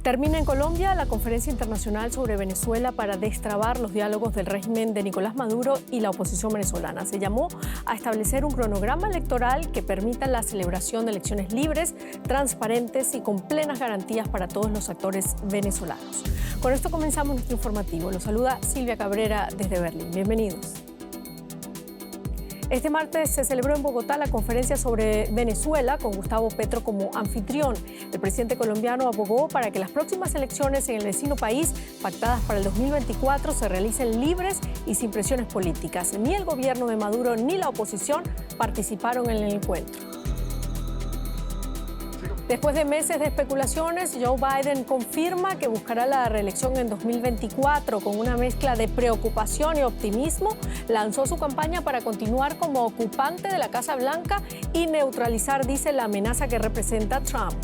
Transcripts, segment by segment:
Termina en Colombia la conferencia internacional sobre Venezuela para destrabar los diálogos del régimen de Nicolás Maduro y la oposición venezolana. Se llamó a establecer un cronograma electoral que permita la celebración de elecciones libres, transparentes y con plenas garantías para todos los actores venezolanos. Con esto comenzamos nuestro informativo. Los saluda Silvia Cabrera desde Berlín. Bienvenidos. Este martes se celebró en Bogotá la conferencia sobre Venezuela con Gustavo Petro como anfitrión. El presidente colombiano abogó para que las próximas elecciones en el vecino país, pactadas para el 2024, se realicen libres y sin presiones políticas. Ni el gobierno de Maduro ni la oposición participaron en el encuentro. Después de meses de especulaciones, Joe Biden confirma que buscará la reelección en 2024. Con una mezcla de preocupación y optimismo, lanzó su campaña para continuar como ocupante de la Casa Blanca y neutralizar, dice, la amenaza que representa Trump.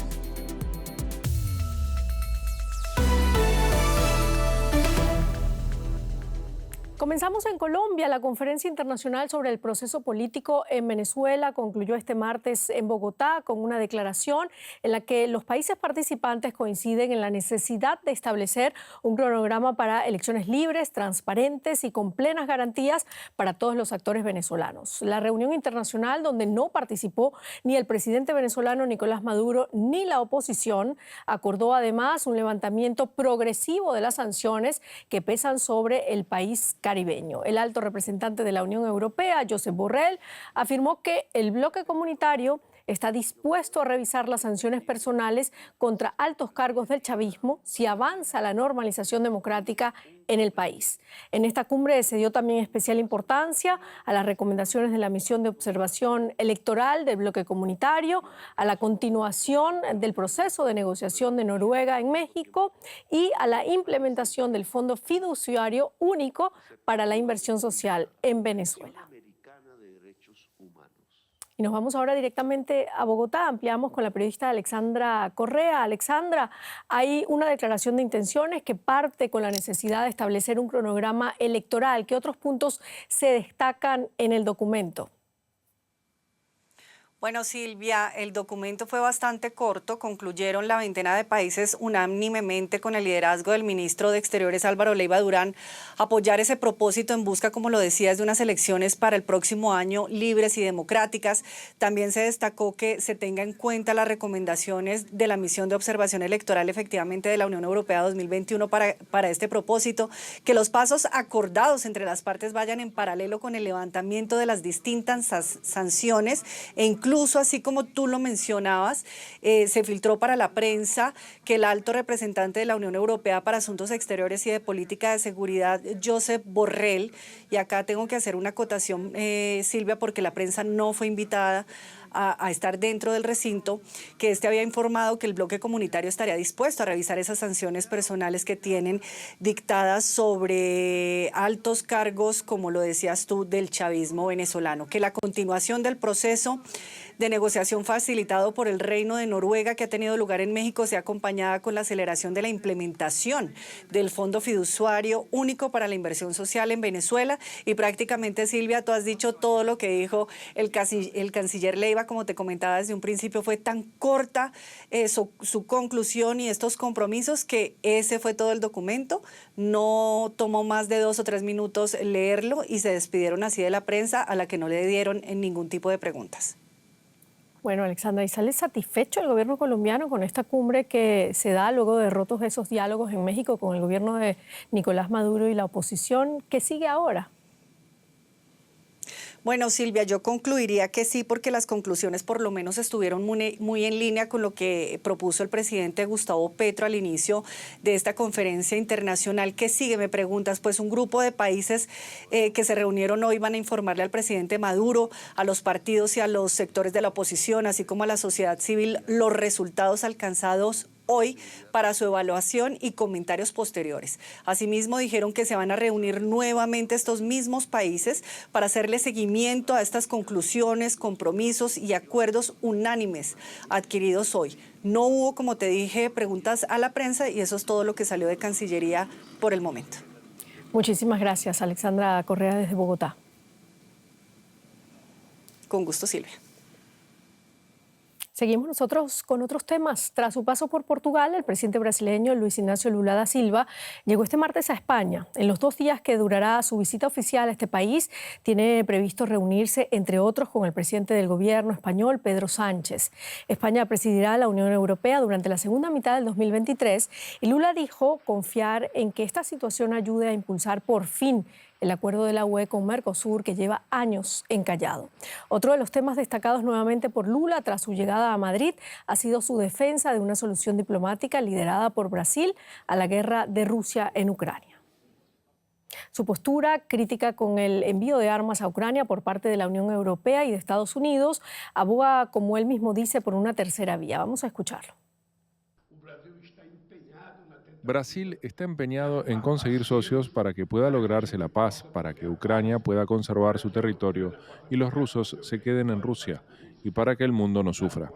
Comenzamos en Colombia. La conferencia internacional sobre el proceso político en Venezuela concluyó este martes en Bogotá con una declaración en la que los países participantes coinciden en la necesidad de establecer un cronograma para elecciones libres, transparentes y con plenas garantías para todos los actores venezolanos. La reunión internacional, donde no participó ni el presidente venezolano Nicolás Maduro ni la oposición, acordó además un levantamiento progresivo de las sanciones que pesan sobre el país caribeño. El alto representante de la Unión Europea, Josep Borrell, afirmó que el bloque comunitario está dispuesto a revisar las sanciones personales contra altos cargos del chavismo si avanza la normalización democrática en el país. En esta cumbre se dio también especial importancia a las recomendaciones de la misión de observación electoral del bloque comunitario, a la continuación del proceso de negociación de Noruega en México y a la implementación del Fondo Fiduciario Único para la Inversión Social en Venezuela. Y nos vamos ahora directamente a Bogotá. Ampliamos con la periodista Alexandra Correa. Alexandra, hay una declaración de intenciones que parte con la necesidad de establecer un cronograma electoral. ¿Qué otros puntos se destacan en el documento? Bueno, Silvia, el documento fue bastante corto. Concluyeron la veintena de países unánimemente con el liderazgo del ministro de Exteriores Álvaro Leiva Durán apoyar ese propósito en busca, como lo decías, de unas elecciones para el próximo año libres y democráticas. También se destacó que se tenga en cuenta las recomendaciones de la misión de observación electoral efectivamente de la Unión Europea 2021 para este propósito, que los pasos acordados entre las partes vayan en paralelo con el levantamiento de las distintas sanciones e incluso, así como tú lo mencionabas, se filtró para la prensa que el alto representante de la Unión Europea para Asuntos Exteriores y de Política de Seguridad, Josep Borrell, y acá tengo que hacer una acotación, Silvia, porque la prensa no fue invitada a estar dentro del recinto, que había informado que el bloque comunitario estaría dispuesto a revisar esas sanciones personales que tienen dictadas sobre altos cargos, como lo decías tú, del chavismo venezolano, que la continuación del proceso de negociación facilitado por el Reino de Noruega que ha tenido lugar en México sea acompañada con la aceleración de la implementación del Fondo Fiduciario Único para la Inversión Social en Venezuela. Y prácticamente, Silvia, tú has dicho todo lo que dijo el canciller Leiva. Como te comentaba desde un principio, fue tan corta su conclusión y estos compromisos que ese fue todo el documento. No tomó más de 2 o 3 minutos leerlo y se despidieron así de la prensa, a la que no le dieron ningún tipo de preguntas. Bueno, Alexandra, ¿y sale satisfecho el gobierno colombiano con esta cumbre que se da luego de rotos esos diálogos en México con el gobierno de Nicolás Maduro y la oposición? ¿Qué sigue ahora? Bueno, Silvia, yo concluiría que sí, porque las conclusiones por lo menos estuvieron muy en línea con lo que propuso el presidente Gustavo Petro al inicio de esta conferencia internacional. ¿Qué sigue? Me preguntas. Pues un grupo de países que se reunieron hoy van a informarle al presidente Maduro, a los partidos y a los sectores de la oposición, así como a la sociedad civil, los resultados alcanzados hoy para su evaluación y comentarios posteriores. Asimismo, dijeron que se van a reunir nuevamente estos mismos países para hacerle seguimiento a estas conclusiones, compromisos y acuerdos unánimes adquiridos hoy. No hubo, como te dije, preguntas a la prensa y eso es todo lo que salió de Cancillería por el momento. Muchísimas gracias, Alexandra Correa desde Bogotá. Con gusto, Silvia. Seguimos nosotros con otros temas. Tras su paso por Portugal, el presidente brasileño Luis Ignacio Lula da Silva llegó este martes a España. En los 2 días que durará su visita oficial a este país, tiene previsto reunirse, entre otros, con el presidente del gobierno español, Pedro Sánchez. España presidirá la Unión Europea durante la segunda mitad del 2023 y Lula dijo confiar en que esta situación ayude a impulsar por fin el acuerdo de la UE con Mercosur, que lleva años encallado. Otro de los temas destacados nuevamente por Lula tras su llegada a Madrid ha sido su defensa de una solución diplomática liderada por Brasil a la guerra de Rusia en Ucrania. Su postura crítica con el envío de armas a Ucrania por parte de la Unión Europea y de Estados Unidos aboga, como él mismo dice, por una tercera vía. Vamos a escucharlo. Brasil está empeñado en conseguir socios para que pueda lograrse la paz, para que Ucrania pueda conservar su territorio y los rusos se queden en Rusia, y para que el mundo no sufra.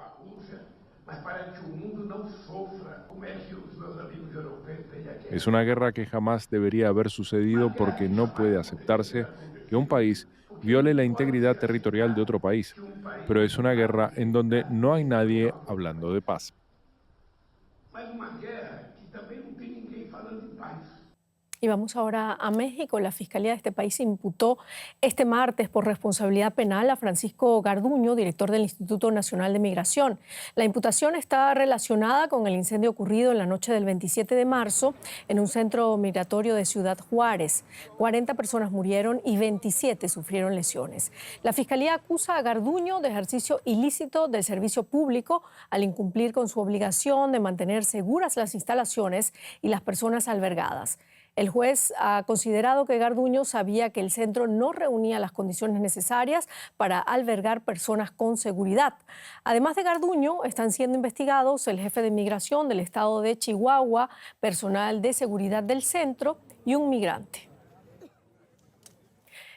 Es una guerra que jamás debería haber sucedido porque no puede aceptarse que un país viole la integridad territorial de otro país, pero es una guerra en donde no hay nadie hablando de paz. Y vamos ahora a México. La Fiscalía de este país imputó este martes por responsabilidad penal a Francisco Garduño, director del Instituto Nacional de Migración. La imputación está relacionada con el incendio ocurrido en la noche del 27 de marzo en un centro migratorio de Ciudad Juárez. 40 personas murieron y 27 sufrieron lesiones. La Fiscalía acusa a Garduño de ejercicio ilícito del servicio público al incumplir con su obligación de mantener seguras las instalaciones y las personas albergadas. El juez ha considerado que Garduño sabía que el centro no reunía las condiciones necesarias para albergar personas con seguridad. Además de Garduño, están siendo investigados el jefe de migración del estado de Chihuahua, personal de seguridad del centro y un migrante.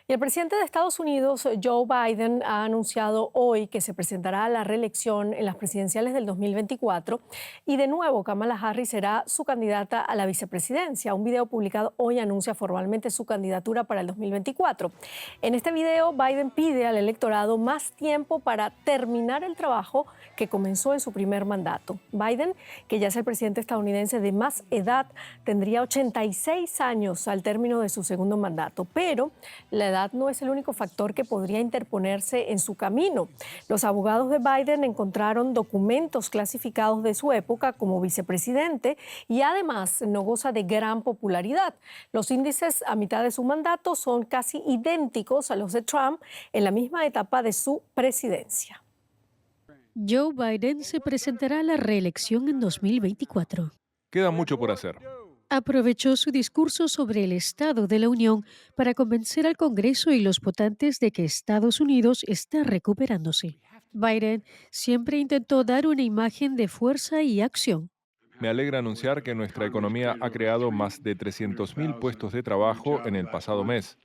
Y el presidente de Estados Unidos, Joe Biden, ha anunciado hoy que se presentará a la reelección en las presidenciales del 2024 y de nuevo Kamala Harris será su candidata a la vicepresidencia. Un video publicado hoy anuncia formalmente su candidatura para el 2024. En este video, Biden pide al electorado más tiempo para terminar el trabajo que comenzó en su primer mandato. Biden, que ya es el presidente estadounidense de más edad, tendría 86 años al término de su segundo mandato, pero la edad no es el único factor que podría interponerse en su camino. Los abogados de Biden encontraron documentos clasificados de su época como vicepresidente y además no goza de gran popularidad. Los índices a mitad de su mandato son casi idénticos a los de Trump en la misma etapa de su presidencia. Joe Biden se presentará a la reelección en 2024. Queda mucho por hacer. Aprovechó su discurso sobre el Estado de la Unión para convencer al Congreso y los votantes de que Estados Unidos está recuperándose. Biden siempre intentó dar una imagen de fuerza y acción. Me alegra anunciar que nuestra economía ha creado más de 300.000 puestos de trabajo en el pasado mes,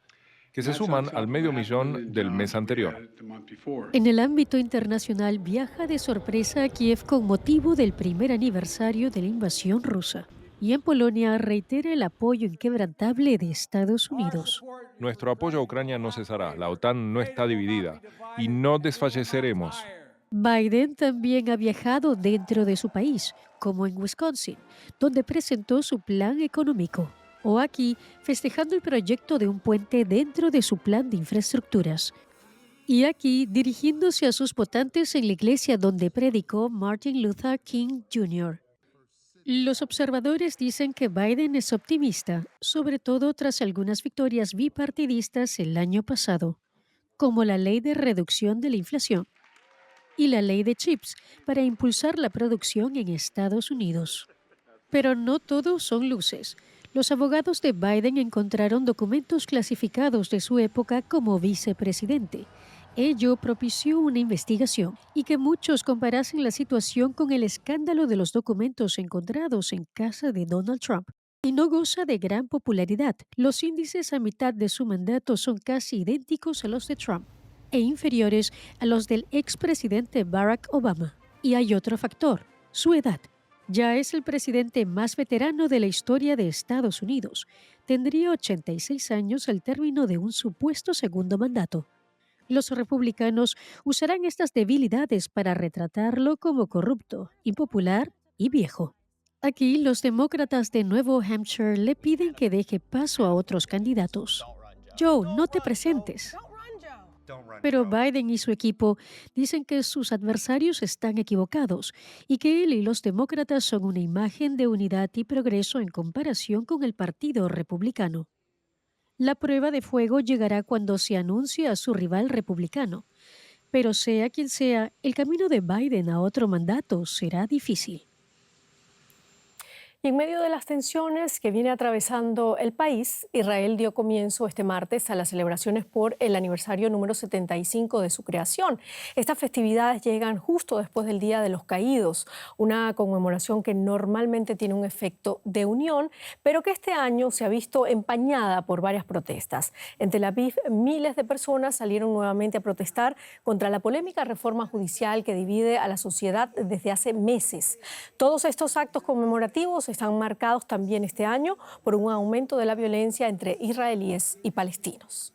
que se suman al 500.000 del mes anterior. En el ámbito internacional, viaja de sorpresa a Kiev con motivo del primer aniversario de la invasión rusa. Y en Polonia reitera el apoyo inquebrantable de Estados Unidos. Nuestro apoyo a Ucrania no cesará, la OTAN no está dividida y no desfalleceremos. Biden también ha viajado dentro de su país, como en Wisconsin, donde presentó su plan económico. O aquí, festejando el proyecto de un puente dentro de su plan de infraestructuras. Y aquí, dirigiéndose a sus votantes en la iglesia donde predicó Martin Luther King Jr. Los observadores dicen que Biden es optimista, sobre todo tras algunas victorias bipartidistas el año pasado, como la ley de reducción de la inflación y la ley de chips para impulsar la producción en Estados Unidos. Pero no todo son luces. Los abogados de Biden encontraron documentos clasificados de su época como vicepresidente. Ello propició una investigación y que muchos comparasen la situación con el escándalo de los documentos encontrados en casa de Donald Trump. Y no goza de gran popularidad. Los índices a mitad de su mandato son casi idénticos a los de Trump e inferiores a los del expresidente Barack Obama. Y hay otro factor, su edad. Ya es el presidente más veterano de la historia de Estados Unidos. Tendría 86 años al término de un supuesto segundo mandato. Los republicanos usarán estas debilidades para retratarlo como corrupto, impopular y viejo. Aquí, los demócratas de Nuevo Hampshire le piden que deje paso a otros candidatos. Joe, no te presentes. Pero Biden y su equipo dicen que sus adversarios están equivocados y que él y los demócratas son una imagen de unidad y progreso en comparación con el Partido Republicano. La prueba de fuego llegará cuando se anuncie a su rival republicano. Pero sea quien sea, el camino de Biden a otro mandato será difícil. Y en medio de las tensiones que viene atravesando el país, Israel dio comienzo este martes a las celebraciones por el aniversario número 75 de su creación. Estas festividades llegan justo después del Día de los Caídos, una conmemoración que normalmente tiene un efecto de unión, pero que este año se ha visto empañada por varias protestas. En Tel Aviv, miles de personas salieron nuevamente a protestar contra la polémica reforma judicial que divide a la sociedad desde hace meses. Todos estos actos conmemorativos están marcados también este año por un aumento de la violencia entre israelíes y palestinos.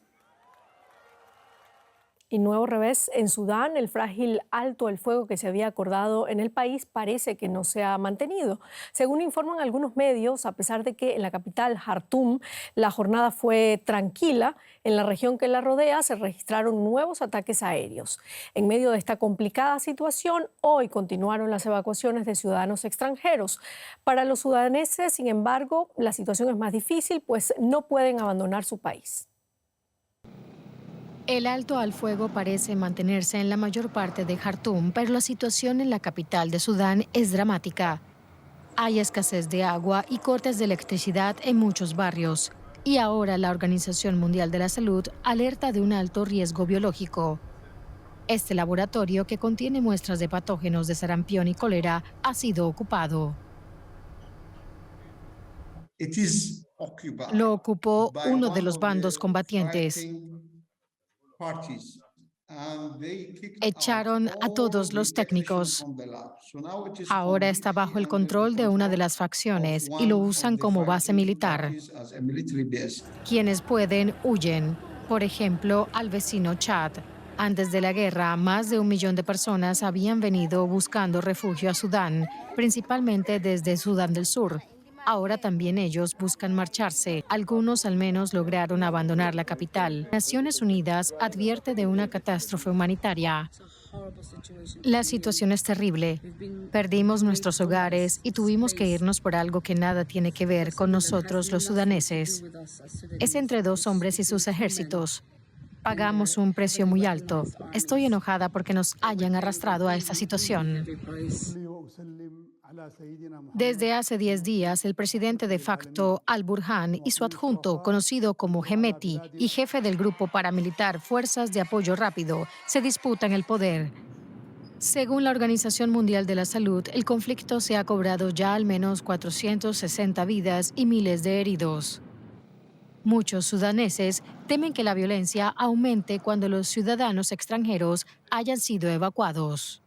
Y nuevo revés en Sudán, el frágil alto el fuego que se había acordado en el país parece que no se ha mantenido. Según informan algunos medios, a pesar de que en la capital, Jartum, la jornada fue tranquila, en la región que la rodea se registraron nuevos ataques aéreos. En medio de esta complicada situación, hoy continuaron las evacuaciones de ciudadanos extranjeros. Para los sudaneses, sin embargo, la situación es más difícil, pues no pueden abandonar su país. El alto al fuego parece mantenerse en la mayor parte de Jartum, pero la situación en la capital de Sudán es dramática. Hay escasez de agua y cortes de electricidad en muchos barrios. Y ahora la Organización Mundial de la Salud alerta de un alto riesgo biológico. Este laboratorio, que contiene muestras de patógenos de sarampión y cólera, ha sido ocupado. Lo ocupó uno de los bandos combatientes. Echaron a todos los técnicos. Ahora está bajo el control de una de las facciones y lo usan como base militar. Quienes pueden, huyen. Por ejemplo, al vecino Chad. Antes de la guerra, más de 1 millón de personas habían venido buscando refugio a Sudán, principalmente desde Sudán del Sur. Ahora también ellos buscan marcharse. Algunos al menos lograron abandonar la capital. Naciones Unidas advierte de una catástrofe humanitaria. La situación es terrible. Perdimos nuestros hogares y tuvimos que irnos por algo que nada tiene que ver con nosotros los sudaneses. Es entre 2 hombres y sus ejércitos. Pagamos un precio muy alto. Estoy enojada porque nos hayan arrastrado a esta situación. Desde hace 10 días, el presidente de facto, Al-Burhan, y su adjunto, conocido como Hemeti, y jefe del grupo paramilitar Fuerzas de Apoyo Rápido, se disputan el poder. Según la Organización Mundial de la Salud, el conflicto se ha cobrado ya al menos 460 vidas y miles de heridos. Muchos sudaneses temen que la violencia aumente cuando los ciudadanos extranjeros hayan sido evacuados.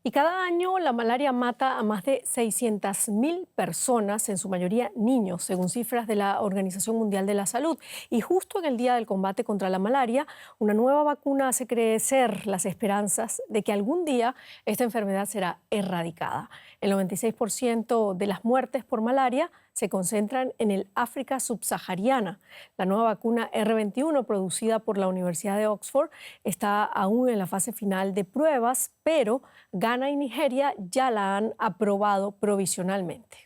Y cada año la malaria mata a más de 600.000 personas, en su mayoría niños, según cifras de la Organización Mundial de la Salud. Y justo en el Día del Combate contra la Malaria, una nueva vacuna hace crecer las esperanzas de que algún día esta enfermedad será erradicada. El 96% de las muertes por malaria se concentran en el África subsahariana. La nueva vacuna R21, producida por la Universidad de Oxford, está aún en la fase final de pruebas, pero Ghana y Nigeria ya la han aprobado provisionalmente.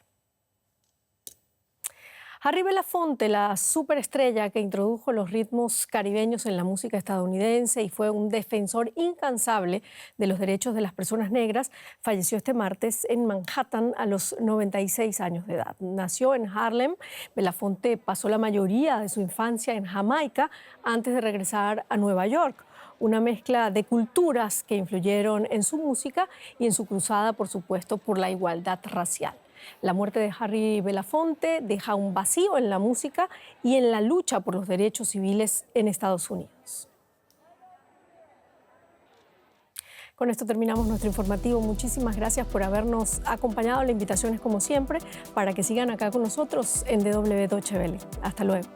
Harry Belafonte, la superestrella que introdujo los ritmos caribeños en la música estadounidense y fue un defensor incansable de los derechos de las personas negras, falleció este martes en Manhattan a los 96 años de edad. Nació en Harlem. Belafonte pasó la mayoría de su infancia en Jamaica antes de regresar a Nueva York. Una mezcla de culturas que influyeron en su música y en su cruzada, por supuesto, por la igualdad racial. La muerte de Harry Belafonte deja un vacío en la música y en la lucha por los derechos civiles en Estados Unidos. Con esto terminamos nuestro informativo. Muchísimas gracias por habernos acompañado. La invitación es, como siempre, para que sigan acá con nosotros en DW Deutsche Welle. Hasta luego.